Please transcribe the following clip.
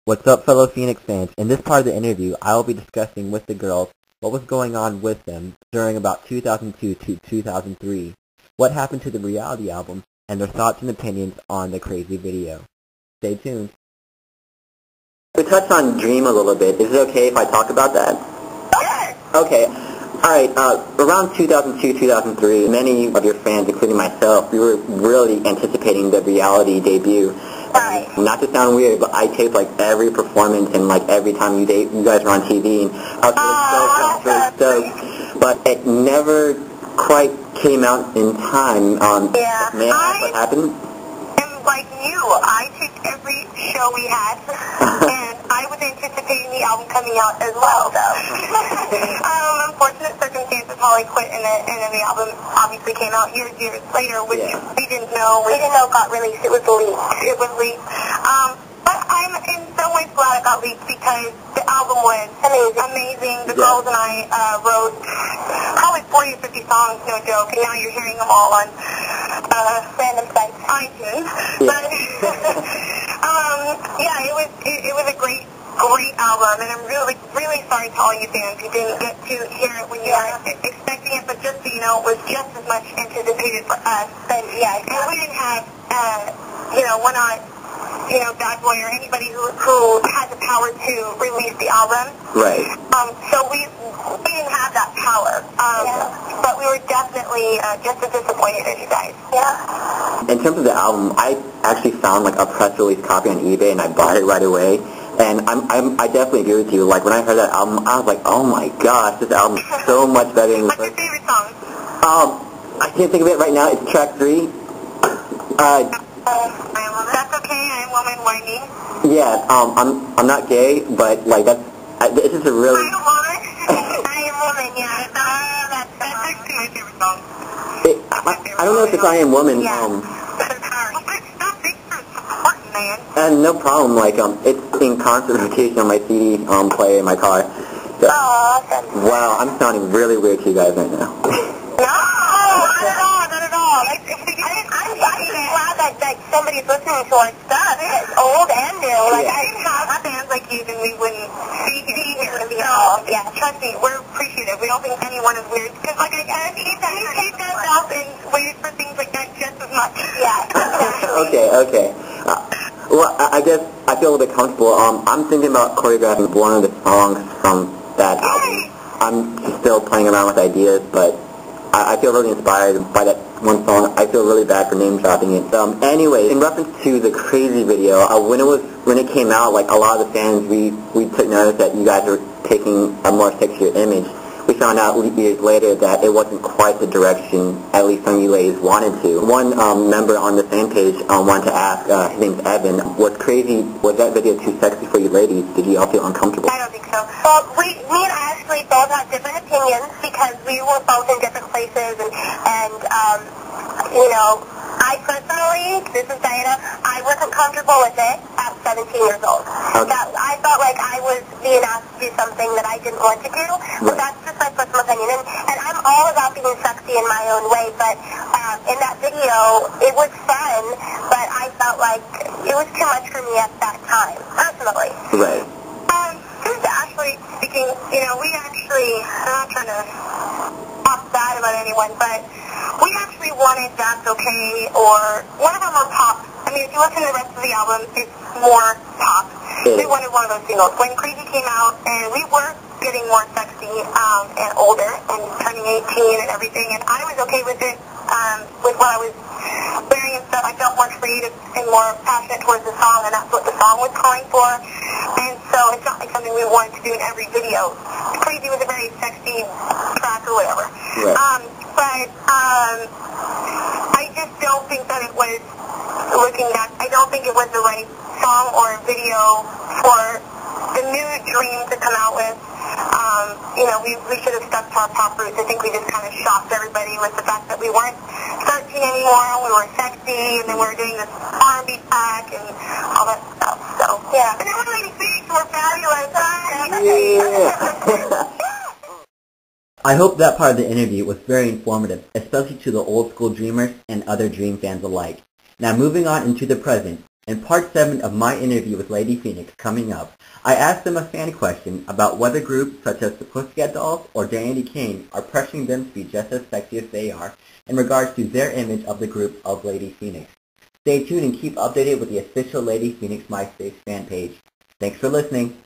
What's up, fellow Phoenix fans? In this part of the interview, I will be discussing with the girls what was going on with them during about 2002 to 2003, what happened to the reality album, and their thoughts and opinions on the crazy video. Stay tuned. We touched on Dream a little bit. Is it okay if I talk about that? Okay. Alright, around 2002, 2003, many of your fans, including myself, we were really anticipating the reality debut. Right. Not to sound weird, but I taped like every performance and like every time you guys were on TV, and I was really stoked, but it never quite came out in time. Yeah. May I ask what happened? And like you, I taped every show we had, and I was anticipating the album coming out as well, though. Unfortunate circumstances, Holly quit, and then the album obviously came out years later, which we didn't know. We didn't know it got released. It was leaked. It was leaked. But I'm in some ways glad it got leaked because the album was amazing. The girls and I wrote probably 40 or 50 songs, no joke, and now you're hearing them all on random sites, iTunes. But yeah, it was a great album, and I'm really sorry to all you fans who didn't get to hear it when you were expecting it, but just so you know, it was just as much anticipated for us. And we didn't have, we're not, Bad Boy or anybody who had the power to release the album. Right. So we didn't have that power. But we were definitely just as disappointed as you guys. Yeah. In terms of the album, I actually found like a press release copy on eBay, and I bought it right away. And I definitely agree with you. Like when I heard that album, I was like, oh my gosh, this album is so much better than the first. What's your favorite song? I can't think of it right now. It's track 3. That's okay. I am woman. Why me? Yeah. I'm not gay, but like this is a really. I am woman. I am woman. Yeah. That's actually my favorite song. I don't know if it's I Am Woman. And no problem, like, it's in constant rotation on my CD player in my car. So, awesome. Wow, I'm sounding really weird to you guys right now. No, not at all. Like, I'm glad that somebody's listening to our stuff, old and new. Like, I didn't have fans like you, then we wouldn't be here to be involved. Yeah, trust me, we're appreciative. We don't think anyone is weird. Because, like I said, we taped ourselves and waited for things like that just as much. Yeah. Okay. Well, I guess I feel a little bit comfortable. I'm thinking about choreographing one of the songs from that album. I'm still playing around with ideas, but I feel really inspired by that one song. I feel really bad for name dropping it. Anyway, in reference to the crazy video, when it came out, like a lot of the fans, we took notice that you guys were taking a more sexier image. We found out years later that it wasn't quite the direction, at least some of you ladies wanted to. One member on the fan page wanted to ask, his name's Evan, was that video too sexy for you ladies? Did you all feel uncomfortable? I don't think so. Well, me and Ashley both have different opinions because we were both in different places, and I personally, this is Diana, I wasn't comfortable with it at 17 years old. Okay. I felt like I was being asked to do something that I didn't want to do, but that's just my personal opinion. And I'm all about being sexy in my own way, but in that video, it was fun, but I felt like it was too much for me at that time, personally. Right. This is Ashley speaking. We actually, I'm not trying to talk bad about anyone, but we actually wanted That's Okay, or one of them were pop. I mean, if you listen to the rest of the album, it's more pop. We wanted one of those singles. When Crazy came out, and we were getting more sexy and older and turning 18 and everything, and I was okay with it, with what I was wearing and stuff. I felt more creative and more passionate towards the song, and that's what the song was calling for. And so it's not like something we wanted to do in every video. Crazy was a very sexy track or whatever. Right. But I just don't think that it was, looking back, I don't think it was the right song or video for the new Dream to come out with. We should have stuck to our pop roots. I think we just kind of shocked everybody with the fact that we weren't 13 anymore, we were sexy, and then we were doing this R&B track and all that stuff. So, yeah. And then we're doing six, we're fabulous. Yeah. I hope that part of the interview was very informative, especially to the old school dreamers and other Dream fans alike. Now moving on into the present, In part 7 of my interview with Lady Phoenix coming up, I asked them a fan question about whether groups such as the Pussycat Dolls or Danity Kane are pressuring them to be just as sexy as they are in regards to their image of the group of Lady Phoenix. Stay tuned and keep updated with the official Lady Phoenix MySpace fan page. Thanks for listening.